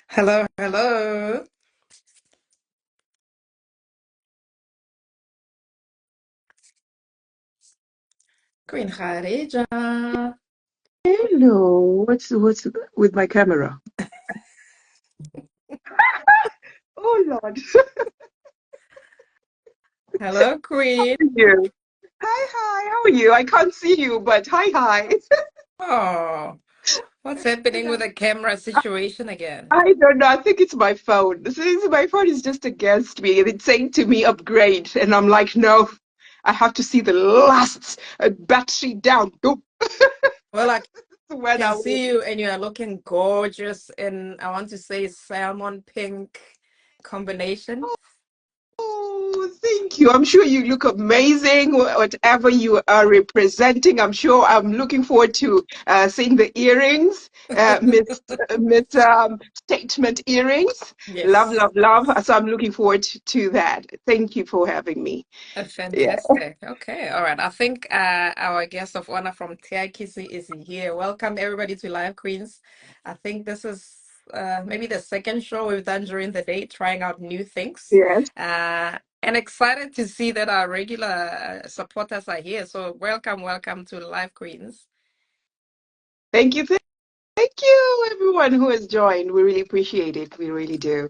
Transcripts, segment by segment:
Hello, hello. Queen Kharija. Hello, what's with my camera? Oh Lord. Hello, Queen. You. Hi, how are you? I can't see you, but hi. Oh, what's happening with the camera situation again? I don't know. I think it's my phone. My phone is just against me, and it's saying to me upgrade, and I'm like, no, I have to see the last battery down. Boom. Well, I When can I will. see you and you are looking gorgeous in, I want to say, salmon pink combination. Oh, thank you. I'm sure you look amazing, whatever you are representing. I'm looking forward to seeing the earrings, Miss Statement earrings. Love, Yes, love, love. So I'm looking forward to that. Thank you for having me. Yeah. fantastic. Okay, all right. I think our guest of honor from Teakisi is here. Welcome, everybody, to Live Queens. I think this is maybe the second show we've done during the day, trying out new things. Yes. And excited to see that our regular supporters are here. So welcome, welcome to Live Queens. Thank you. Thank you, everyone who has joined. We really appreciate it. We really do.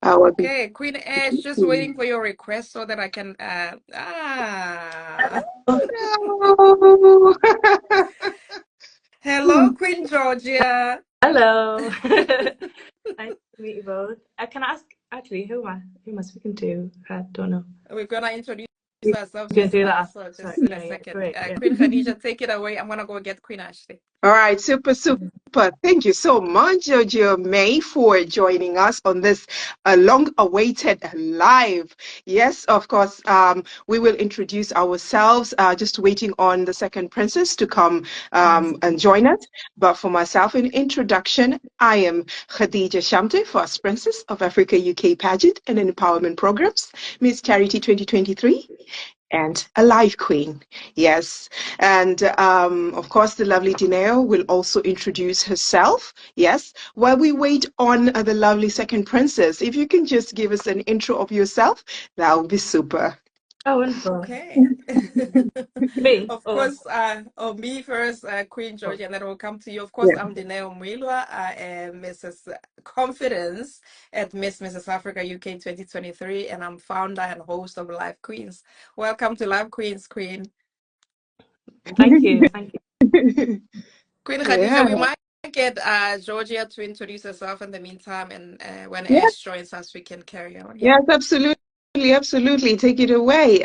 Our big Okay, Queen Edge, just waiting for your request so that I can no. hello, Queen Georgia. Hello. Nice to meet you both. Can I ask actually who am I speaking to? I don't know. We're gonna introduce ourselves You can do that so after. just in a Yeah, second. great. Yeah. Queen Khadija, take it away. I'm gonna go get Queen Ashley. All right, super, super. Thank you so much, Jojo May, for joining us on this long-awaited live. Yes, of course, we will introduce ourselves, just waiting on the second princess to come and join us. But for myself, in introduction, I am Khadija Shamte, first princess of Africa UK pageant and empowerment programs, Miss Charity 2023. And a live queen, yes. And of course, the lovely Dineo will also introduce herself, yes. While we wait on the lovely second princess, if you can just give us an intro of yourself, that would be super. Oh, wonderful. Okay. Me? Of Oh, course, me first, Queen oh, Georgia, and then we'll come to you. Of course, Yeah. I'm Dineo Mwilwa. I am Mrs. Confidence at Mrs. Africa UK 2023, and I'm founder and host of Live Queens. Welcome to Live Queens, Queen. thank you. Thank you. Queen Yeah. Khadija, we might get Georgia to introduce herself in the meantime, and when Yeah. Ash joins us, we can carry on. Yeah. Yes, absolutely. Absolutely. Take it away,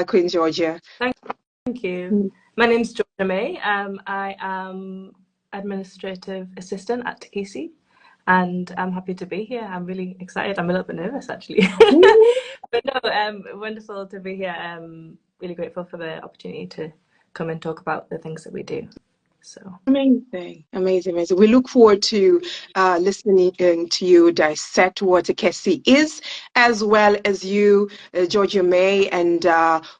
Queen Georgia. Thank you. My name's Georgia May. I am administrative assistant at Teakisi, and I'm happy to be here. I'm really excited. I'm a little bit nervous actually. But no, wonderful to be here. Really grateful for the opportunity to come and talk about the things that we do. So Amazing, amazing, amazing. We look forward to listening to you dissect what a Kessie is, as well as you, Georgia May, and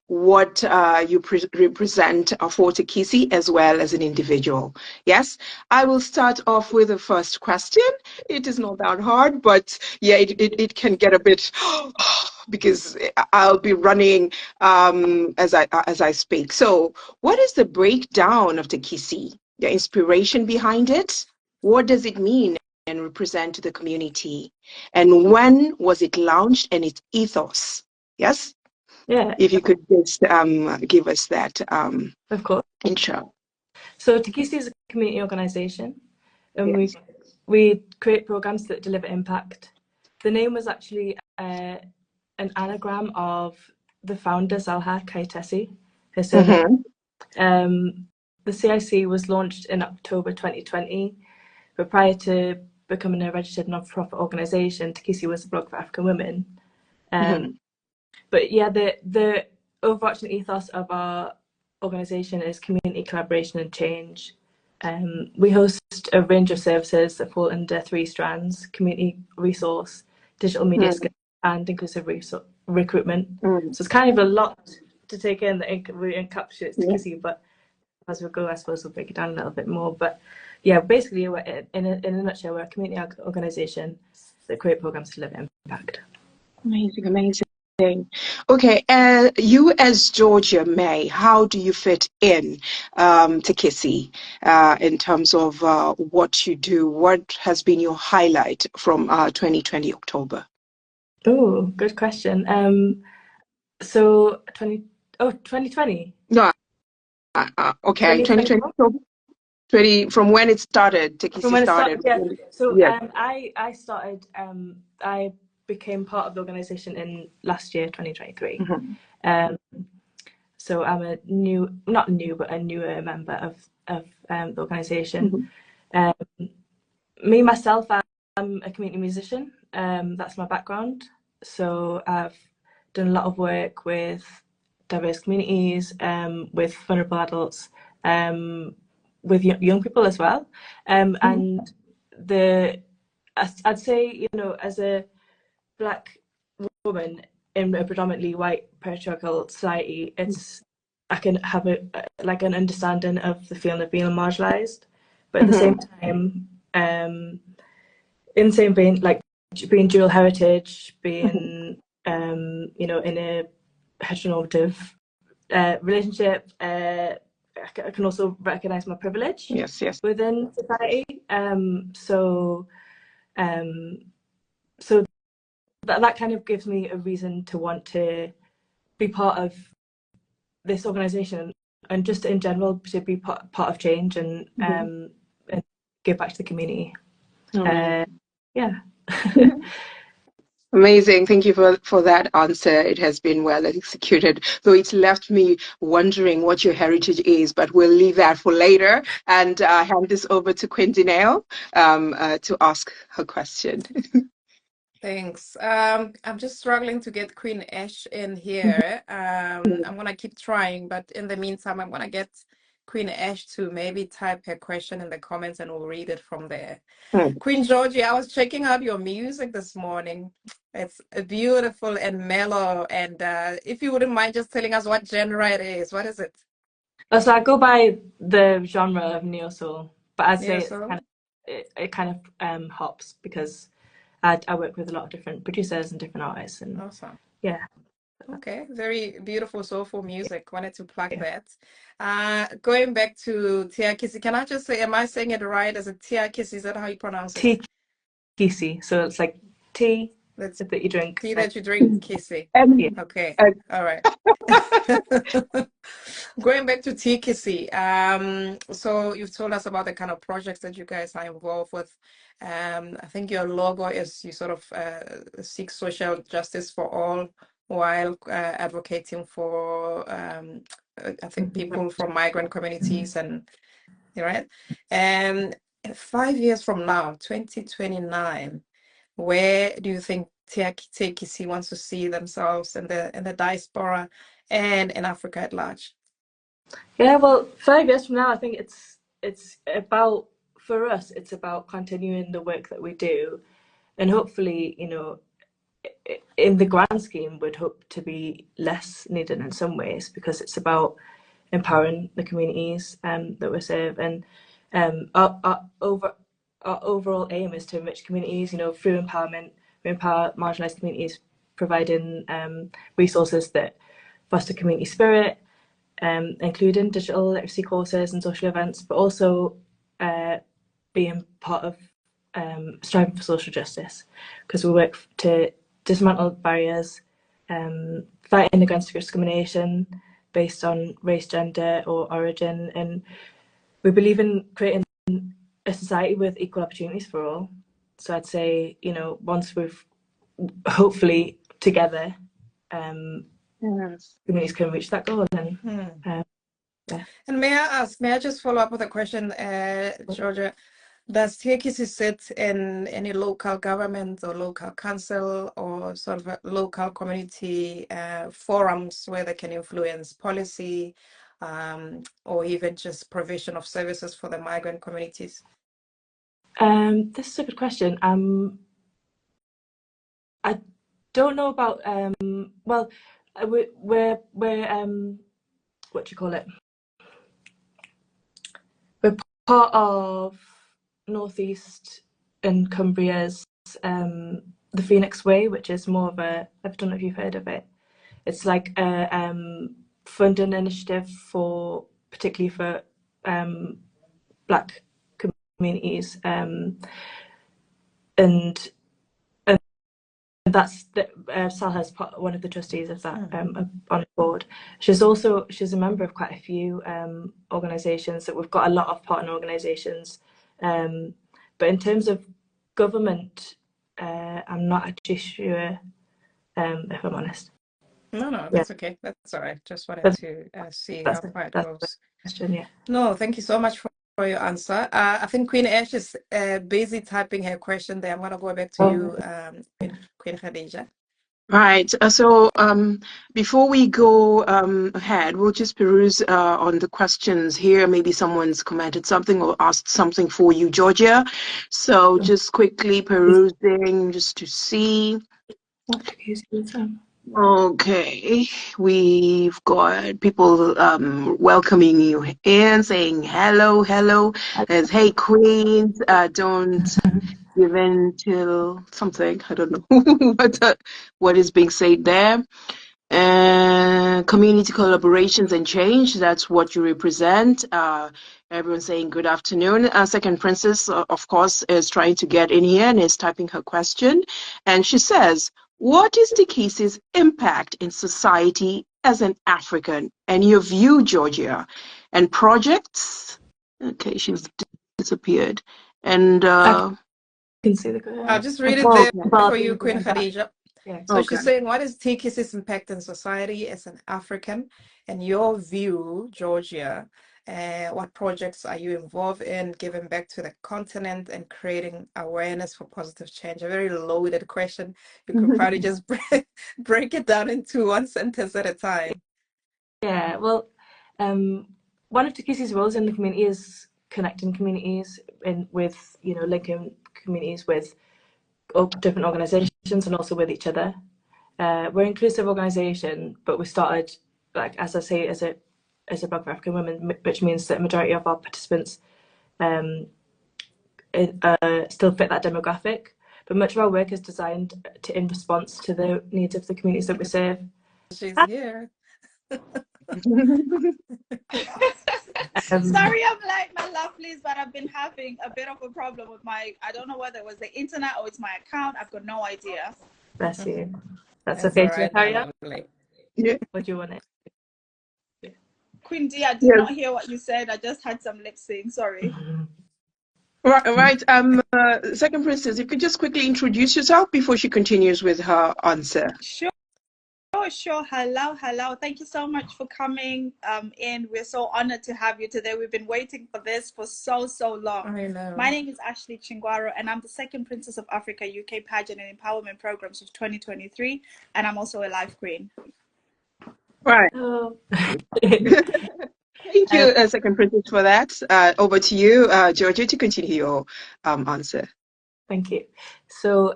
what you represent for Teakisi, as well as an individual. Yes, I will start off with the first question. It is not that hard, but yeah, it can get a bit because I'll be running as I speak. So, what is the breakdown of Teakisi? The inspiration behind it? What does it mean and represent to the community? And when was it launched and its ethos? Yes? yeah, If you could just give us that of course. intro. So Teakisi is a community organisation, and Yes. we create programs that deliver impact. The name was actually an anagram of the founder Zalha Kaitesi, her surname. Mm-hmm. The CIC was launched in October 2020, but prior to becoming a registered non-profit organisation, Teakisi was a blog for African women. Mm-hmm. But yeah, the overarching ethos of our organisation is community collaboration and change. We host a range of services that fall under three strands: community resource, digital media skills, and inclusive recruitment. Mm-hmm. So it's kind of a lot to take in that really encapsulates Yeah. Teakisi, but as we go, I suppose we'll break it down a little bit more. But yeah, basically, in a nutshell, we're a community organisation that create programs to deliver impact. Amazing, amazing. Okay, you as Georgia May, how do you fit in Teakisi in terms of what you do? What has been your highlight from 2020 October? Oh, good question. So 2020? No, okay, 2020 2021? October. 20, from when it started, From Teakisi when it started. started, yeah. So Yes. I started, I became part of the organisation in last year, 2023. Mm-hmm. So I'm a not new, but a newer member of the organisation. Mm-hmm. Me, myself, I'm a community musician. That's my background. So I've done a lot of work with diverse communities, with vulnerable adults, with young people as well. And I'd say, as a Black woman in a predominantly white patriarchal society, I can have like an understanding of the feeling of being marginalized, but at the same time, in the same vein, like being dual heritage, being in a heteronormative relationship, I can also recognize my privilege Yes, yes. within society. So that kind of gives me a reason to want to be part of this organization and just in general to be part of change and give back to the community. Yeah. Amazing. Thank you for that answer. It has been well executed, though it's left me wondering what your heritage is, but we'll leave that for later and hand this over to Queenz to ask her question. Thanks. I'm just struggling to get Queen Ash in here. I'm gonna keep trying, but in the meantime, I'm gonna get Queen Ash to maybe type her question in the comments and we'll read it from there. Queen Georgie, I was checking out your music this morning. It's beautiful and mellow. And if you wouldn't mind just telling us what genre it is, what is it? So I go by the genre of neo soul, but I'd say Neo-soul? it kind of hops because I work with a lot of different producers and different artists, and Awesome. yeah. Okay, very beautiful soulful music. Wanted to plug that. Going back to Teakisi, can I just say, am I saying it right? Is it Teakisi? Is that how you pronounce it? Teakisi. So it's like tea That's that you drink. tea that you drink, kissy. Yeah. Okay, all right. Going back to Teakisi, so you've told us about the kind of projects that you guys are involved with. I think your logo is you sort of seek social justice for all while advocating for I think people from migrant communities and right. And 5 years from now, 2029, where do you think Teakisi wants to see themselves in the diaspora and in Africa at large? Yeah, well, 5 years from now, I think it's about, for us, it's about continuing the work that we do, and hopefully, in the grand scheme, we'd hope to be less needed in some ways because it's about empowering the communities that we serve, and our overall aim is to enrich communities. Through empowerment, we empower marginalised communities, providing resources that foster community spirit, including digital literacy courses and social events, but also being part of striving for social justice, because we work to dismantle barriers, fighting against discrimination based on race, gender, or origin, and we believe in creating a society with equal opportunities for all. So I'd say, once we've hopefully together, communities can reach that goal. And yeah. And may I just follow up with a question, Georgia? Does Teakisi sit in any local government or local council or sort of local community forums where they can influence policy or even just provision of services for the migrant communities? This is a good question. I don't know about well, we're what do you call it? We're part of northeast in Cumbria's the Phoenix Way, which is more of a, I don't know if you've heard of it. It's like a funding initiative for, particularly for Black communities, and that's Sal has one of the trustees of that on the board. She's a member of quite a few organisations. That we've got a lot of partner organisations, but in terms of government, I'm not actually sure, if I'm honest. No, that's okay. That's all right. Just wanted to see how far it goes. Question, yeah. No, thank you so much for your answer. I think Queen Ash is busy typing her question there. I'm going to go back to you, Queen Khadija. Right. So before we go ahead, we'll just peruse on the questions here. Maybe someone's commented something or asked something for you, Georgia. So just quickly perusing just to see. Okay, we've got people welcoming you in, saying hello, hello. As hey, Queens, don't give in till something. I don't know what is being said there. And community collaborations and change, that's what you represent. Everyone's saying good afternoon. Second Princess, of course, is trying to get in here and is typing her question. And she says, what is Teakisi's impact in society as an African? And your view, Georgia, and projects? Okay, she's disappeared. And I can see the I'll just read it there for you, Queen Khadija. Yeah. So she's saying, what is Teakisi's impact in society as an African? And your view, Georgia, what projects are you involved in giving back to the continent and creating awareness for positive change? A very loaded question. You could probably just break it down into one sentence at a time. Yeah, well, one of Teakisi's roles in the community is connecting communities with, linking communities with different organisations and also with each other. We're an inclusive organisation, but we started, like, as I say, as a Black African women, which means that the majority of our participants still fit that demographic. But much of our work is designed in response to the needs of the communities that we serve. She's here. Sorry, I'm late, my lovelies, but I've been having a bit of a problem with I don't know whether it was the internet or it's my account. I've got no idea. Bless you. That's okay. All right, carry on? Yeah. What do you want it? Queen D, I did not hear what you said. I just had some lip sync. Sorry. Right. Second Princess, you could just quickly introduce yourself before she continues with her answer. Sure. Hello. Thank you so much for coming in. We're so honored to have you today. We've been waiting for this for so long. I know. My name is Ashley Chingwaro, and I'm the second Princess of Africa UK Pageant and Empowerment Programs of 2023, and I'm also a life queen. Right. Oh. Thank you, Second Princess, for that. Over to you, Georgia, to continue your answer. Thank you. So,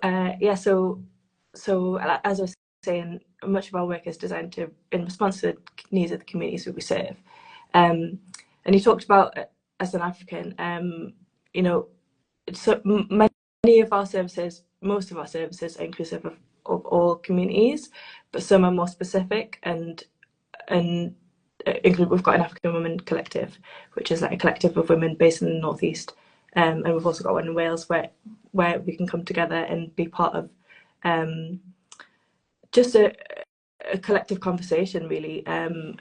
so as I was saying, much of our work is designed in response to the needs of the communities that we serve. And you talked about, as an African, so many of our services, most of our services are inclusive of all communities, but some are more specific and include, we've got an African Women Collective, which is like a collective of women based in the Northeast. And we've also got one in Wales where we can come together and be part of just a collective conversation, really.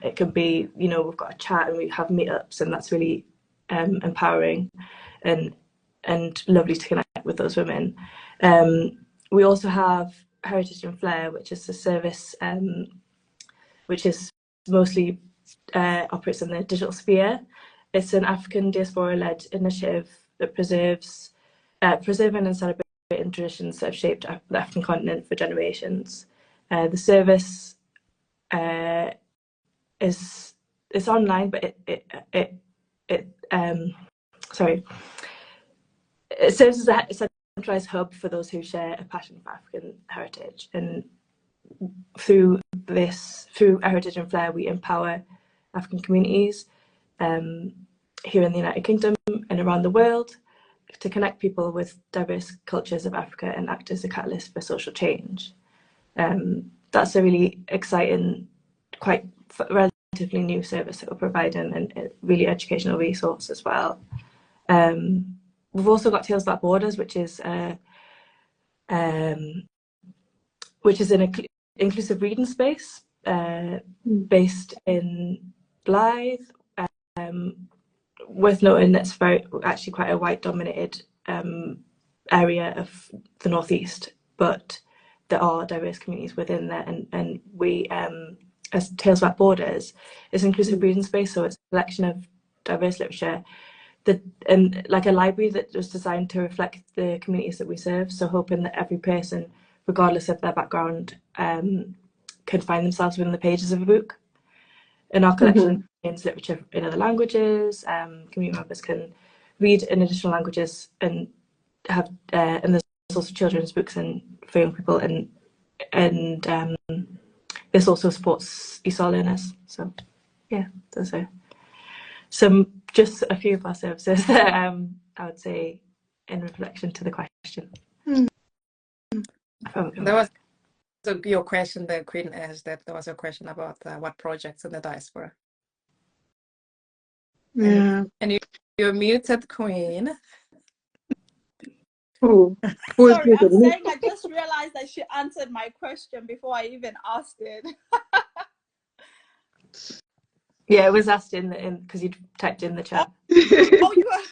It can be, we've got a chat and we have meetups, and that's really empowering and lovely to connect with those women. We also have Heritage and Flair, which is a service which is mostly operates in the digital sphere. It's an African diaspora-led initiative that preserving and celebrating traditions that have shaped the African continent for generations. The service is online, but it serves as a centralized hub for those who share a passion for African heritage. And through Heritage and Flair, we empower African communities here in the United Kingdom and around the world to connect people with diverse cultures of Africa and act as a catalyst for social change. That's a really exciting, quite relatively new service that we're providing, and a really educational resource as well. We've also got Tales Without Borders, which is an inclusive reading space based in Blythe. Worth noting that's actually quite a white dominated area of the Northeast, but there are diverse communities within there, and we as Tales Without Borders is an inclusive reading space, so it's a collection of diverse literature and like a library that was designed to reflect the communities that we serve, so hoping that every person, regardless of their background, can find themselves within the pages of a book. And our collection contains literature in other languages. Community members can read in additional languages and have and there's also children's books and for young people, and this also supports ESOL learners. So yeah, those are just a few of our services that I would say in reflection to the question. There was your question that Queen asked, that there was a question about what projects in the diaspora. Yeah. And you're muted, Queen. Oh, Sorry, I'm saying I just realized that she answered my question before I even asked it. Yeah, it was asked in because you typed in the chat. Oh, you are.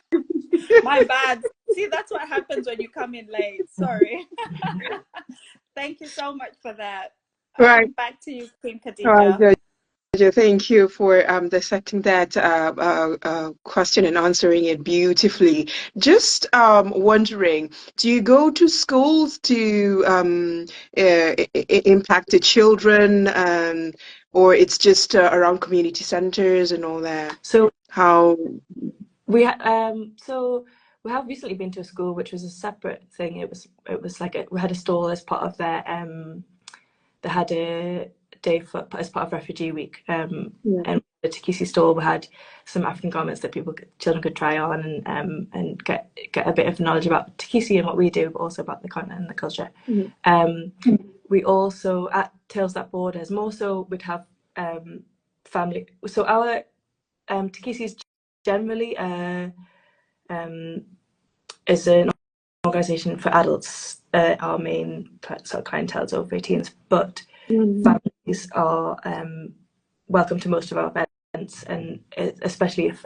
My bad. See, that's what happens when you come in late. Sorry. Thank you so much for that. Right. Back to you, Queen Khadija. Right. Thank you for dissecting that question and answering it beautifully. Just wondering, do you go to schools to impact the children, or it's just around community centers and all that? So how we have recently been to a school which was a separate thing. It was like we had a stall as part of their they had a day as part of Refugee Week, and the Teakisi store we had some African garments that children could try on and get a bit of knowledge about Teakisi and what we do, but also about the continent and the culture. We also at Tales That Borders more so would have family. So our Teakisi is generally is an organisation for adults. Our main sort of clientele is over 18s, but families are welcome to most of our events, and especially if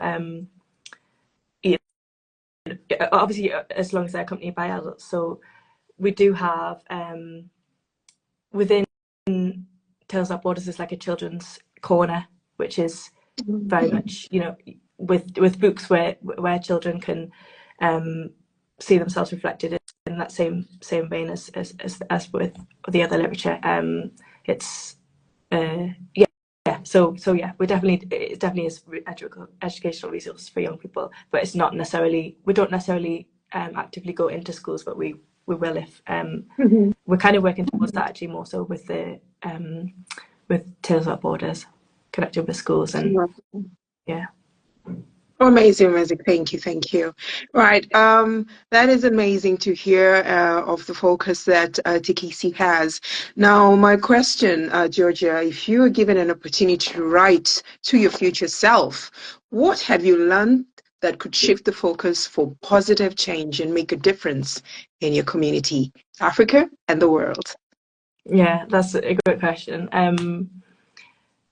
obviously as long as they're accompanied by adults. So we do have within Tales Without Borders is like a children's corner, which is very much with books where children can see themselves reflected in that same vein as with the other literature. It's So yeah, it definitely is educational resource for young people, but it's not necessarily, we don't necessarily actively go into schools, but we will if we're kind of working towards that actually more so with the with Tales Without Borders, connecting with schools and yeah. Amazing. Thank you. Right. That is amazing to hear of the focus that Teakisi has. Now, my question, Georgia, if you were given an opportunity to write to your future self, what have you learned that could shift the focus for positive change and make a difference in your community, Africa and the world? Yeah, that's a great question.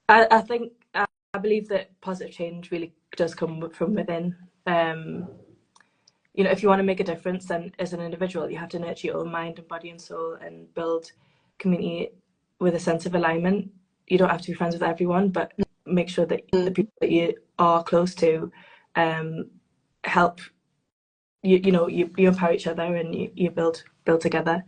I think I believe that positive change really does come from within. If you want to make a difference, then as an individual, you have to nurture your own mind and body and soul and build community with a sense of alignment. You don't have to be friends with everyone, but make sure that the people that you are close to help you empower each other and you build together.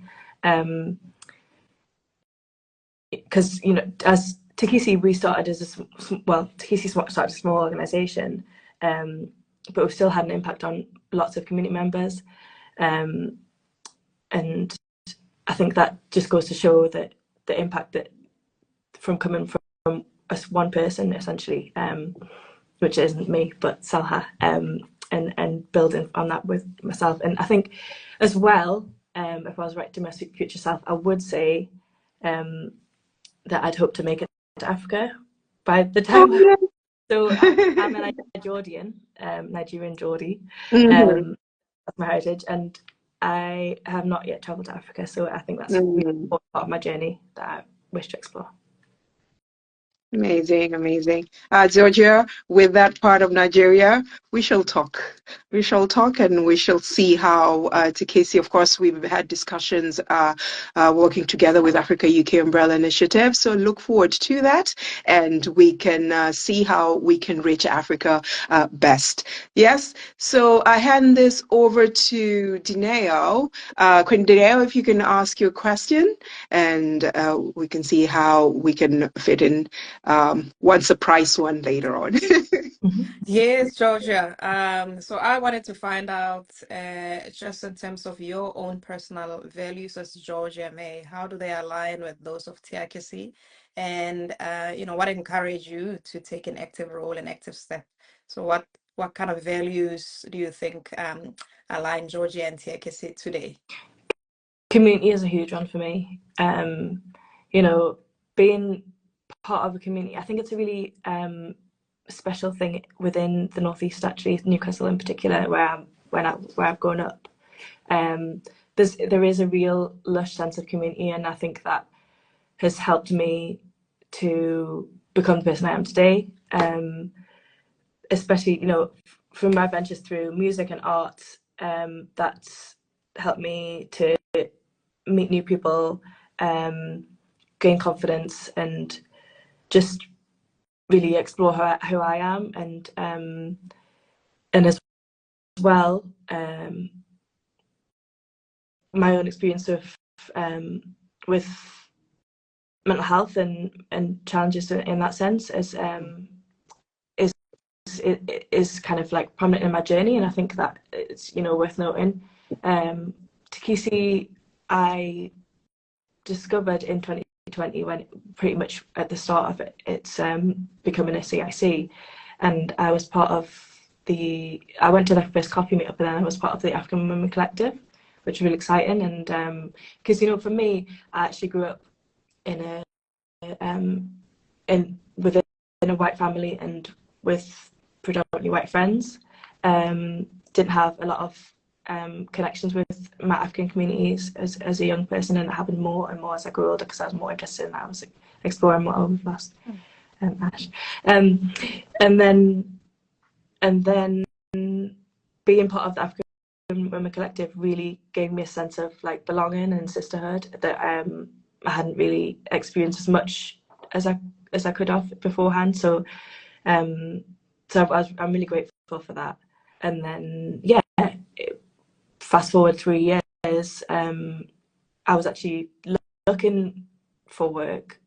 Because as Teakisi, we started as Teakisi started a small organisation, but we've still had an impact on lots of community members, and I think that just goes to show that the impact that from coming from us one person essentially, which isn't me but Salha, and building on that with myself. And I think as well, if I was writing my future self, I would say that I'd hope to make it to Africa by the time. Oh, So yeah. I'm a Nigerian Geordie. Mhm. That's my heritage, and I have not yet travelled to Africa. So I think that's a really Mm. important part of my journey that I wish to explore. Amazing, amazing. Georgia, with that part of Nigeria, we shall talk. We shall talk and we shall see how Teakisi, of course, we've had discussions working together with Africa UK Umbrella Initiative. So look forward to that and we can see how we can reach Africa best. Yes, so I hand this over to Dineo. Queen Dineo, if you can ask your question and we can see how we can fit in one surprise one later on. Yes, Georgia. So I wanted to find out, just in terms of your own personal values as Georgia May, how do they align with those of Teakisi? And what encouraged you to take an active role, an active step? So what kind of values do you think align Georgia and Teakisi today? Community is a huge one for me. Being part of a community, I think it's a really special thing within the Northeast, actually, Newcastle in particular, where I've grown up. There is a real lush sense of community, and I think that has helped me to become the person I am today. Especially, from my ventures through music and art, that's helped me to meet new people, gain confidence, and just really explore who I am, and as well, my own experience of with mental health and challenges in that sense is kind of like prominent in my journey, and I think that it's worth noting. Teakisi, I discovered in 2020 when pretty much at the start of it's becoming a CIC, and I was part of I went to the first coffee meetup, and then I was part of the African Women Collective, which was really exciting. And because for me, I actually grew up in a within a white family and with predominantly white friends. Didn't have a lot of connections with my African communities as a young person, and it happened more and more as I grew older because I was more interested in that. I was exploring what I was lost. Ash. And then being part of the African Women Collective really gave me a sense of like belonging and sisterhood that I hadn't really experienced as much as I could have beforehand. So I'm really grateful for that. And then fast forward 3 years, I was actually looking for work,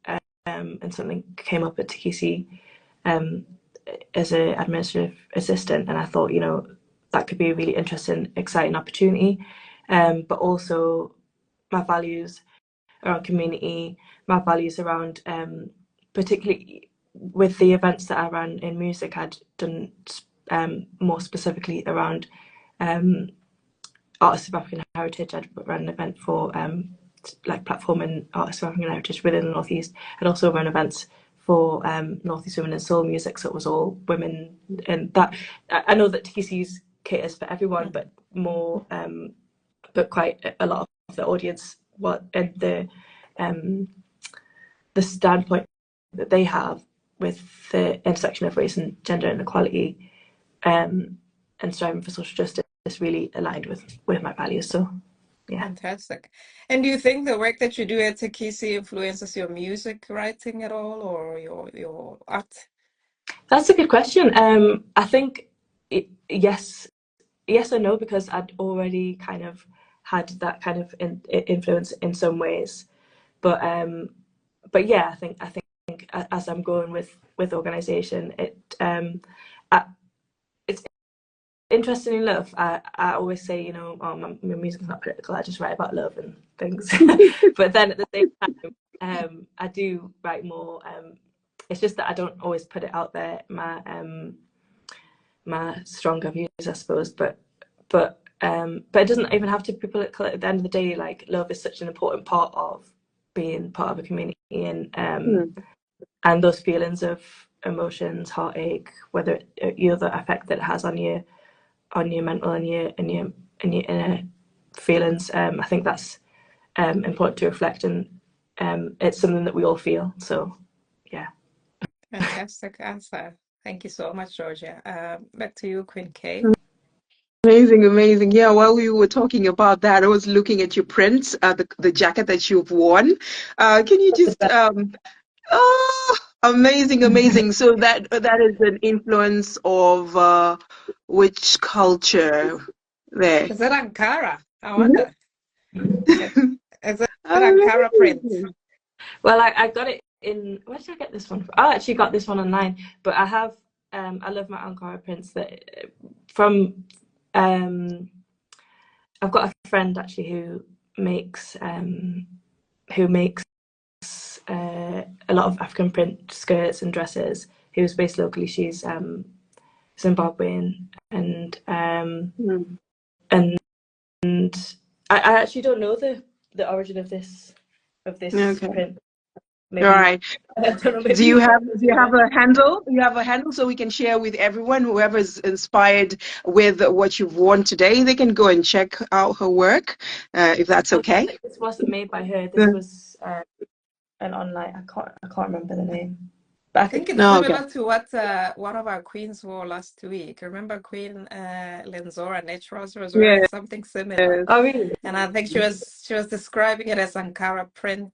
and something came up at Teakisi as an administrative assistant, and I thought that could be a really interesting, exciting opportunity. But also my values around community, my values around particularly with the events that I ran in music, I'd done more specifically around artists of African heritage. I'd run an event for like platforming artists of African heritage within the Northeast. I'd also run events for Northeast women in soul music, so it was all women. And that I know that TC's caters for everyone, but more, but quite a lot of the audience, and the standpoint that they have with the intersection of race and gender inequality, and striving for social justice really aligned with my values. So yeah. Fantastic. And do you think the work that you do at Teakisi influences your music writing at all, or your art? That's a good question. I think yes and no, because I'd already kind of had that kind of influence in some ways, but yeah, I think as I'm going with organisation, it's interesting enough. I always say, my music's not political. I just write about love and things. But then at the same time, I do write more. It's just that I don't always put it out there. my stronger views, I suppose. But it doesn't even have to be political. At the end of the day, like, love is such an important part of being part of a community, and those feelings of emotions, heartache, whether the other effect that it has on your mental and your inner feelings. I think that's important to reflect, and it's something that we all feel. So, yeah. Fantastic answer. Thank you so much, Georgia. Back to you, Queen K. Amazing, amazing. Yeah, while we were talking about that, I was looking at your prints, the jacket that you've worn. Can you just oh, amazing, amazing. So that is an influence of which culture there? Is it Ankara? I wonder. Is it Ankara print? Well, I got it in, where did I get this one from? I actually got this one online, but I have I love my Ankara prints that from I've got a friend actually who makes a lot of African print skirts and dresses, who's based locally. She's Zimbabwean, and I actually don't know the origin of this print. Maybe. All right. I don't know, maybe do you have a handle? You have a handle so we can share with everyone, whoever's inspired with what you've worn today, they can go and check out her work, if that's okay. This wasn't made by her. This was an online. I can't remember the name. But I think it's similar to what one of our queens wore last week. Remember Queen Lenzora Naturals was wearing something similar. Oh, really? And I think she was describing it as Ankara print,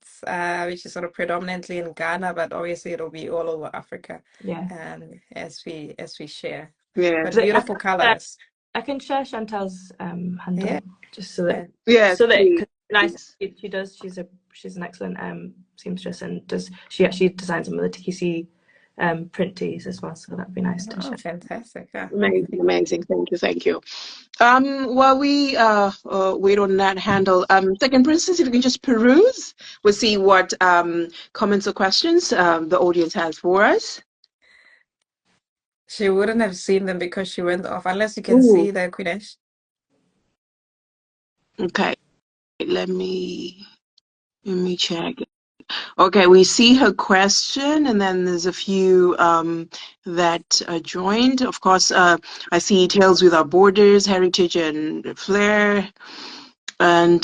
which is sort of predominantly in Ghana, but obviously it'll be all over Africa. Yeah. As we share. Yeah. But beautiful colors. I can share Chantal's handle just so that nice. She's an excellent seamstress, and she actually designs some of the Teakisi print tees as well, so that'd be nice to share. Fantastic. Amazing. Thank you. While we wait on that handle, Second Princess, if you can just peruse, we'll see what comments or questions the audience has for us. She wouldn't have seen them because she went off, unless you can see the Queenesh. Okay, let me check. Okay, we see her question, and then there's a few that joined. Of course, I see Tales Without Borders, Heritage and Flair, and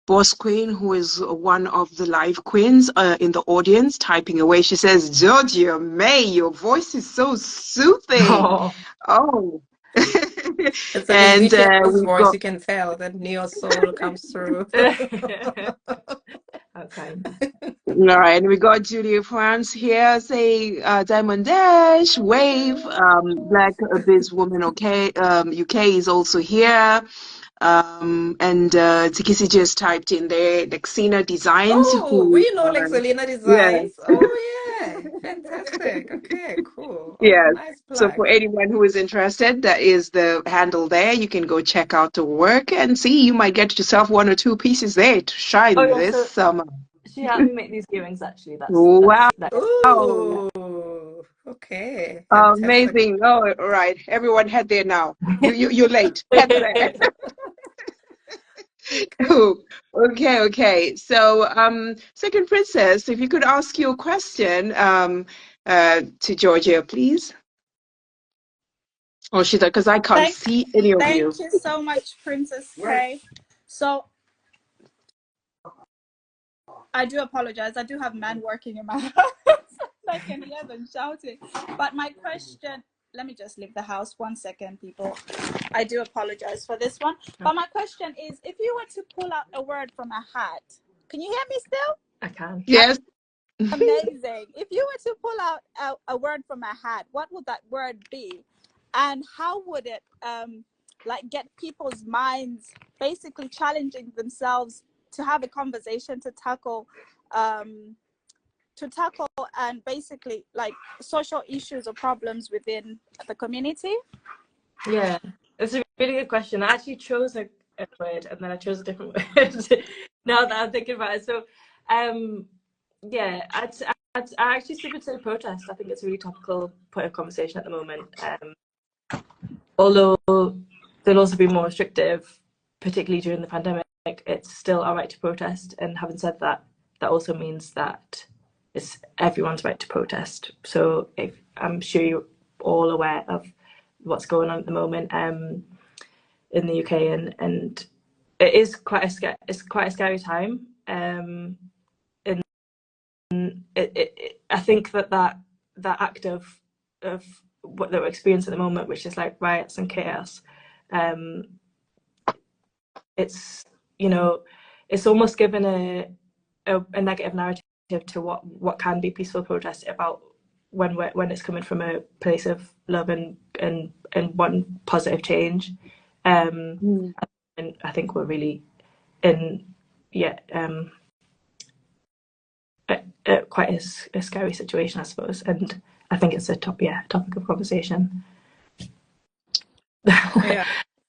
Boss Queen, who is one of the live queens in the audience, typing away. She says, Georgia May, your voice is so soothing. Oh. It's an indigenous voice, you can tell that neo soul comes through. Okay. All right, and we got Julia France here saying Diamond Dash, Wave, Black Abyss Woman, okay, UK is also here. And Teakisi just typed in there Lexina Designs. Oh, we know Lexina Designs. Yeah. Oh, yeah. Fantastic. Okay, cool. Yeah. Nice plug. So for anyone who is interested, that is the handle there. You can go check out the work and see. You might get yourself 1 or 2 pieces there to shine this summer. She helped me make these earrings, actually. Wow. Ooh. Okay. Fantastic. Amazing. Oh, all right. Everyone head there now. You're late. Head there. Cool. Okay. So, Second Princess, if you could ask your question to Georgia, please. Oh, she's because I can't see any of you. Thank you so much, Princess K. So, I do apologize. I do have men working in my house. I can hear them shouting. But my question, let me just leave the house 1 second, people. I do apologize for this one. But my question is, if you were to pull out a word from a hat, can you hear me still? I can. Yes. Amazing. If you were to pull out a word from a hat, what would that word be? And how would it get people's minds basically challenging themselves to have a conversation to tackle and basically social issues or problems within the community? Yeah, it's a really good question. I actually chose a word and then I chose a different word now that I'm thinking about it. So yeah, I actually would say protest. I think it's a really topical point of conversation at the moment. although they'll also be more restrictive, particularly during the pandemic, it's still our right to protest. And having said that, that also means that it's everyone's right to protest. So if I'm sure you're all aware of what's going on at the moment in the UK, and it is quite a scary time. And I think that act of what they're experiencing at the moment, which is like riots and chaos, it's, you know, it's almost given a negative narrative to what can be peaceful protest about when it's coming from a place of love and one positive change. And I think we're really in quite a scary situation, I suppose, and I think it's a topic of conversation. Yeah,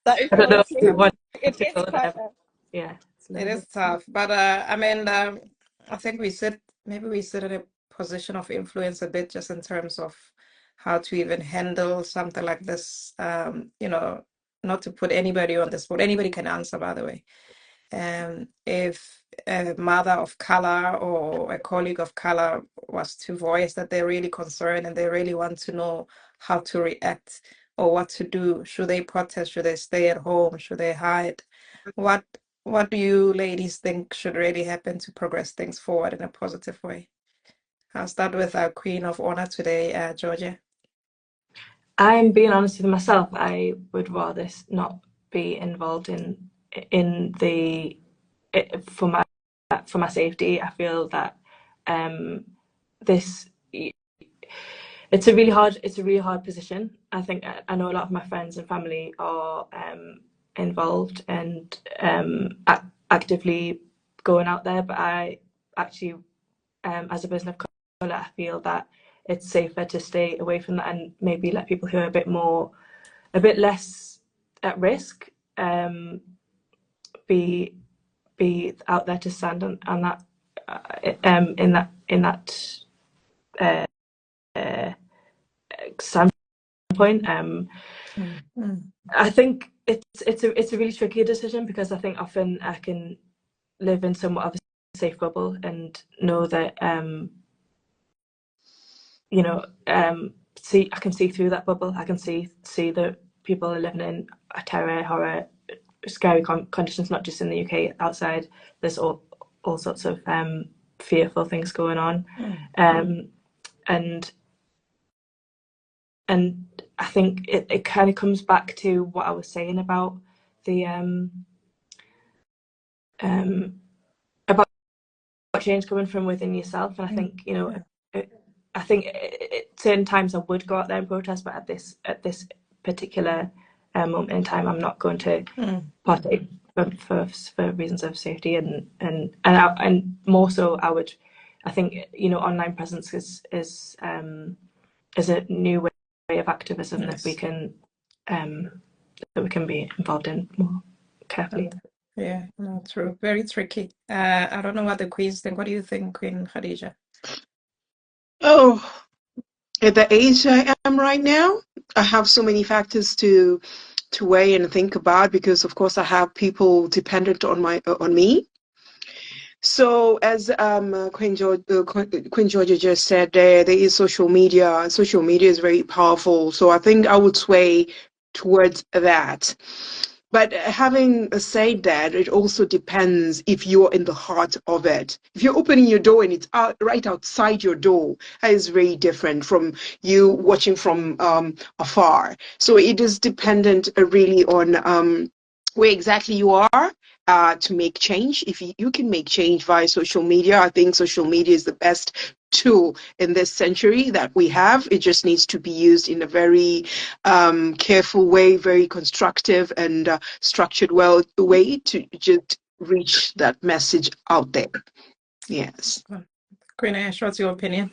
That is I don't know if you okay. want It to is go quite there. Yeah, it is tough. But I mean, I think we sit in a position of influence a bit, just in terms of how to even handle something like this. You know, not to put anybody on the spot. Anybody can answer, by the way. If a mother of color or a colleague of color was to voice that they're really concerned and they really want to know how to react or what to do, should they protest? Should they stay at home? Should they hide? What do you ladies think should really happen to progress things forward in a positive way? I'll start with our Queen of Honor today, Georgia. I'm being honest with myself. I would rather not be involved in the for my safety. I feel that this it's a really hard position. I think I know a lot of my friends and family are involved and actively going out there, but I actually, as a person of colour, I feel that it's safer to stay away from that and maybe let people who are a bit less at risk be out there to stand on that in that standpoint. I think it's a really tricky decision, because I think often I can live in somewhat of a safe bubble and know that I can see through that bubble. I can see that people are living in a terror, horror, scary conditions, not just in the UK. Outside, there's all sorts of fearful things going on, and I think it kind of comes back to what I was saying about the about change coming from within yourself. And I think, you know, I think at certain times I would go out there and protest, but at this particular moment in time, I'm not going to partake for reasons of safety, and more so I think, you know, online presence is a new way of activism that we can be involved in more carefully. Yeah, no, true. Very tricky. I don't know what the Queens think. What do you think, Queen Khadija? Oh, at the age I am right now, I have so many factors to weigh and think about, because of course I have people dependent on me. So as Queen Georgia just said, there is social media, and social media is very powerful. So I think I would sway towards that. But having said that, it also depends if you're in the heart of it. If you're opening your door and it's right outside your door, that is very different from you watching from afar. So it is dependent really on where exactly you are to make change. If you can make change via social media, I think social media is the best tool in this century that we have. It just needs to be used in a very careful way, very constructive and structured way to just reach that message out there. Yes. Queen Ash, what's your opinion?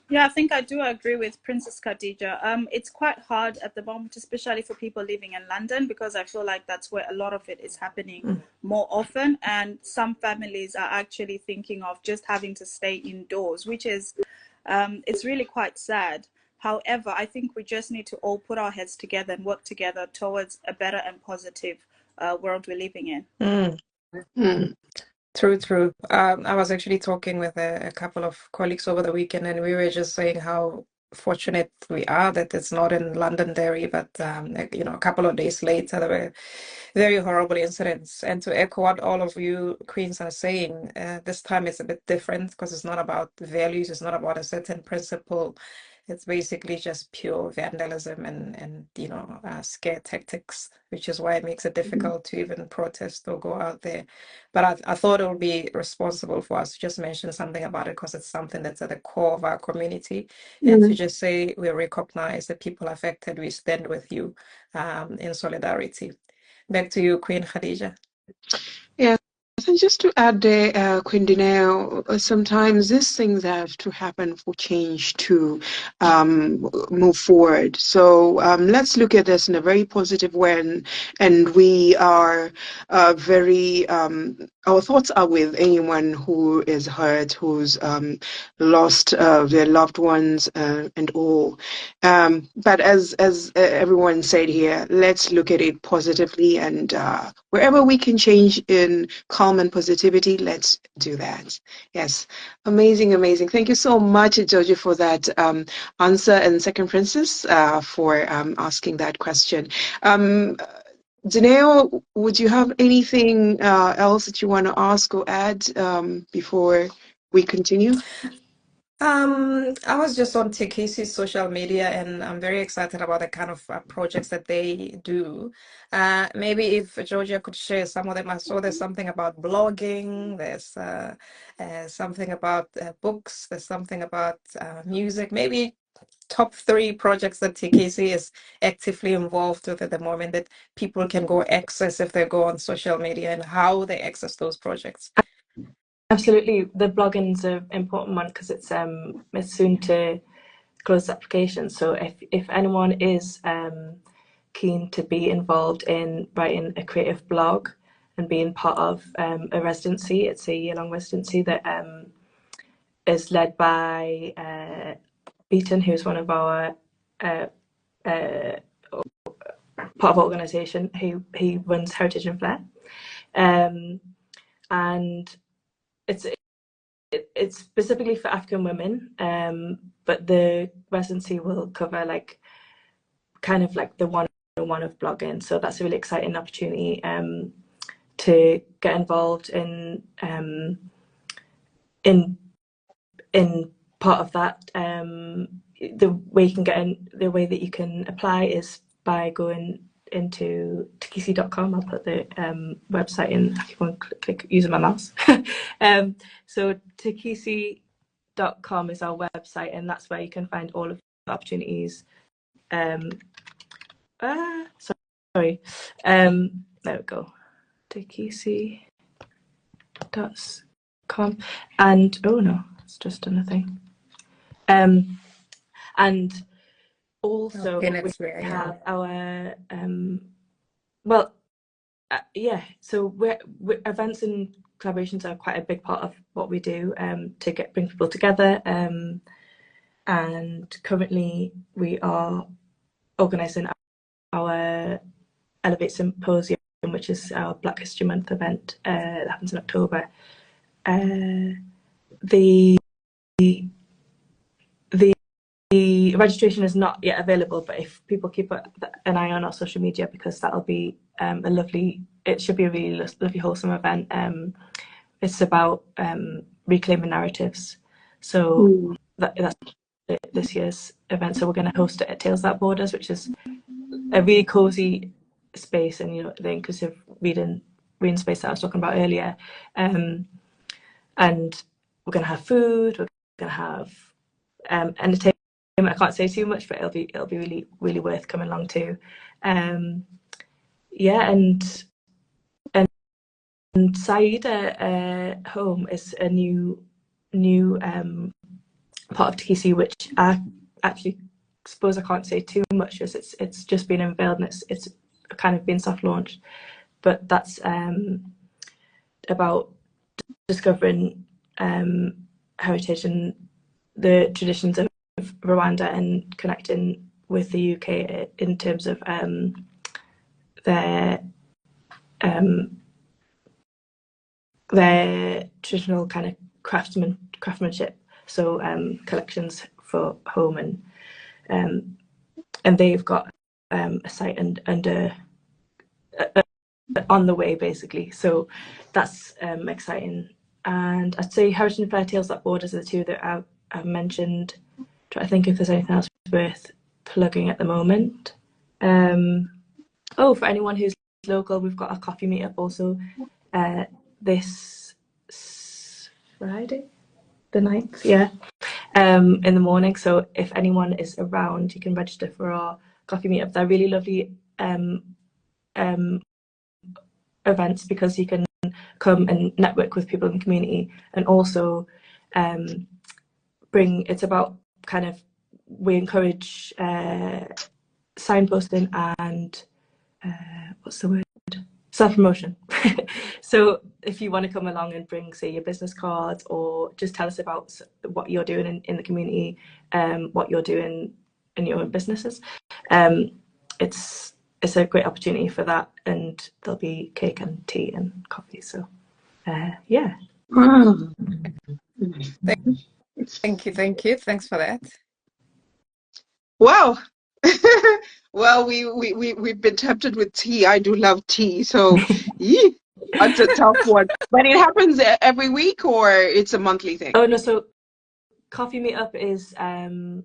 Yeah, I think I do agree with Princess Khadija. It's quite hard at the moment, especially for people living in London, because I feel like that's where a lot of it is happening more often. And some families are actually thinking of just having to stay indoors, which is, it's really quite sad. However, I think we just need to all put our heads together and work together towards a better and positive world we're living in. Mm. True, true. I was actually talking with a couple of colleagues over the weekend, and we were just saying how fortunate we are that it's not in Londonderry, but a couple of days later, there were very horrible incidents. And to echo what all of you Queens are saying, this time it's a bit different because it's not about values, it's not about a certain principle. It's basically just pure vandalism and scare tactics, which is why it makes it difficult to even protest or go out there. But I thought it would be responsible for us to just mention something about it because it's something that's at the core of our community, and to just say we recognize the people affected, we stand with you in solidarity. Back to you, Queen Khadija. Yeah, and just to add there, Queen Dineo, sometimes these things have to happen for change to move forward. So let's look at this in a very positive way, and we are very, our thoughts are with anyone who is hurt, who's lost their loved ones and all. But as everyone said here, let's look at it positively, and wherever we can change in calm and positivity, let's do that. Yes, amazing, amazing. Thank you so much, Georgie, for that answer, and Second Princess for asking that question. Daneo, would you have anything else that you want to ask or add before we continue? I was just on Teakisi's social media, and I'm very excited about the kind of projects that they do. Maybe if Georgia could share some of them. I saw there's something about blogging, there's something about books, there's something about music. Maybe top 3 projects that Teakisi is actively involved with at the moment that people can go access if they go on social media, and how they access those projects. Absolutely, the blogging's an important one because it's soon to close the application. So if anyone is keen to be involved in writing a creative blog and being part of a residency, it's a year-long residency that is led by Beaton, who's one of our part of our organisation. He runs Heritage and Flair, and it's specifically for African women, but the residency will cover kind of like the 101 of blogging. So that's a really exciting opportunity to get involved in part of that. The way that you can apply is by going into Teakisi.com. I'll put the website in if you want to click using my mouse. So Teakisi.com is our website, and that's where you can find all of the opportunities. Sorry. There we go. Teakisi.com, and oh no, it's just done a thing. And also we have our so events and collaborations are quite a big part of what we do to bring people together, and currently we are organising our Elevate Symposium, which is our Black History Month event that happens in October. The registration is not yet available, but if people keep an eye on our social media, because that'll be it should be a really lovely, wholesome event. It's about reclaiming narratives. So that's this year's event. So we're going to host it at Tales That Borders, which is a really cozy space, and the inclusive reading space that I was talking about earlier. And we're going to have food. We're going to have entertainment. I can't say too much, but it'll be really, really worth coming along to. And Saida Home is a new part of Teakisi, which I actually suppose I can't say too much, as it's just been unveiled and it's kind of been soft launched. But that's about discovering heritage and the traditions of Rwanda and connecting with the UK in terms of their traditional kind of craftsmanship, so collections for home, and they've got a site under on the way basically, so that's exciting. And I'd say Heritage and Fair Tales That Borders are the two that I've mentioned. Try to think if there's anything else worth plugging at the moment. Oh, for anyone who's local, we've got a coffee meetup also this Friday, the 9th, yeah, in the morning. So if anyone is around, you can register for our coffee meetup. They're really lovely events because you can come and network with people in the community, and also it's about kind of, we encourage signposting and what's the word? Self-promotion. So if you want to come along and bring, say, your business cards, or just tell us about what you're doing in the community, what you're doing in your own businesses, it's a great opportunity for that, and there'll be cake and tea and coffee. So yeah. Thank you. Thanks for that. Wow. Well, we've been tempted with tea. I do love tea, so that's a tough one. But it happens every week, or it's a monthly thing? Oh no, so coffee meetup is I'd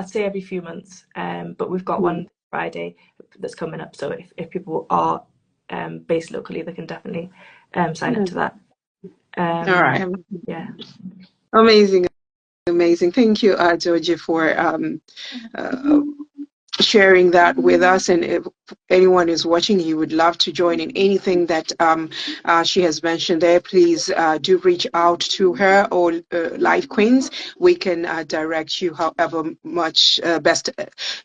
say every few months. But we've got one Friday that's coming up. So if people are based locally, they can definitely sign up to that. All right. Yeah. Amazing. Thank you, Georgie, for sharing that with us. And if anyone is watching, you would love to join in anything that she has mentioned there, please do reach out to her or Live Queenz. We can direct you however much best